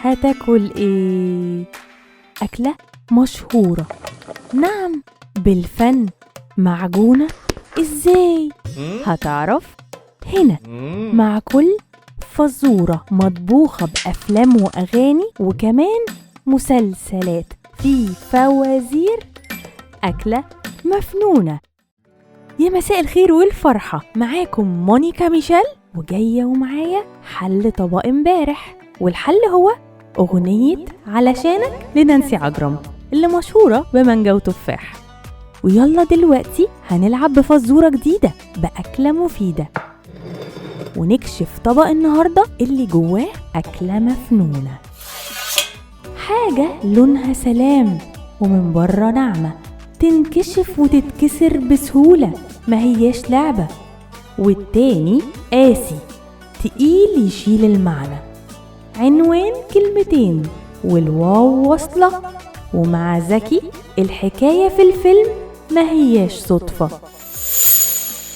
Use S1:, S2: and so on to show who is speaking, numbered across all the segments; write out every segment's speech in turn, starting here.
S1: هتاكل ايه؟ أكلة مشهورة، نعم، بالفن. معجونة ازاي؟ هتعرف هنا مع كل فزورة مطبوخة بأفلام وأغاني وكمان مسلسلات في فوازير. أكلة مفنونة. يا مساء الخير والفرحة، معاكم مونيكا ميشيل، وجاية ومعايا حل طبق امبارح، والحل هو أغنية علشانك لنانسي عجرم اللي مشهورة بمانجا وتفاح. ويلا دلوقتي هنلعب بفزورة جديدة بأكلة مفيدة، ونكشف طبق النهاردة اللي جواه أكلة مفنونة. حاجة لونها سلام ومن بره ناعمة، تنكشف وتتكسر بسهولة، ما هياش لعبة. والتاني قاسي تقيل يشيل المعنى، عنوان كلمتين والواو واصلة، ومع ذكي الحكاية في الفيلم ما هياش صدفة.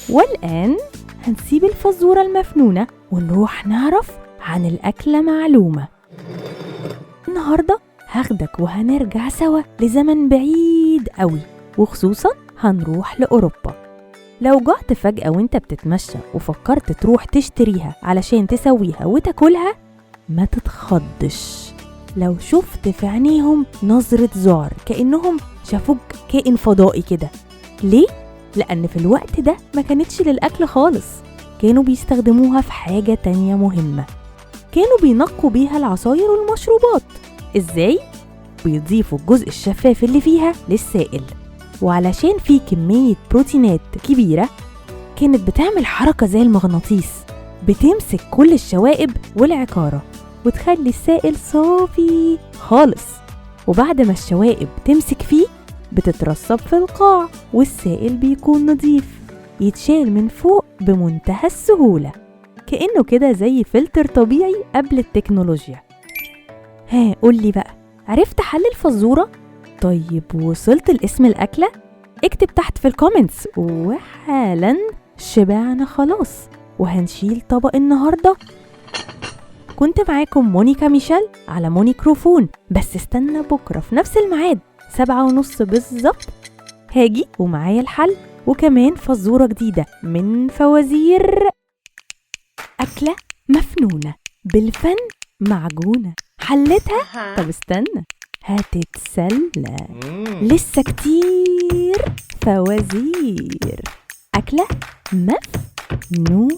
S1: والآن هنسيب الفزورة المفنونة ونروح نعرف عن الأكلة معلومة. النهاردة هاخدك وهنرجع سوا لزمن بعيد قوي، وخصوصا هنروح لأوروبا. لو جعت فجأة وانت بتتمشى وفكرت تروح تشتريها علشان تسويها وتاكلها، ما تتخضش لو شفت في عينيهم نظرة ذعر، كأنهم شافوك كائن فضائي كده. ليه؟ لأن في الوقت ده ما كانتش للأكل خالص، كانوا بيستخدموها في حاجة تانية مهمة. كانوا بينقوا بيها العصاير والمشروبات. إزاي؟ بيضيفوا الجزء الشفاف اللي فيها للسائل، وعلشان فيه كمية بروتينات كبيرة كانت بتعمل حركة زي المغناطيس، بتمسك كل الشوائب والعكارة وتخلي السائل صافي خالص. وبعد ما الشوائب تمسك فيه بتترسب في القاع، والسائل بيكون نظيف يتشال من فوق بمنتهى السهولة، كأنه كده زي فلتر طبيعي قبل التكنولوجيا. ها قولي بقى، عرفت حل الفزورة؟ طيب وصلت لاسم الأكلة؟ اكتب تحت في الكومنتس. وحالا شبعنا خلاص وهنشيل طبق النهاردة. كنت معاكم مونيكا ميشيل على مونيكروفون، بس استنى بكرة في نفس الميعاد 7:30 بالظبط هاجي ومعايا الحل وكمان فزورة جديدة من فوازير. أكلة مفنونة بالفن معجونة، حلتها؟ طب استنى هتتسلى، لسه كتير فوازير. أكلة مفنونة.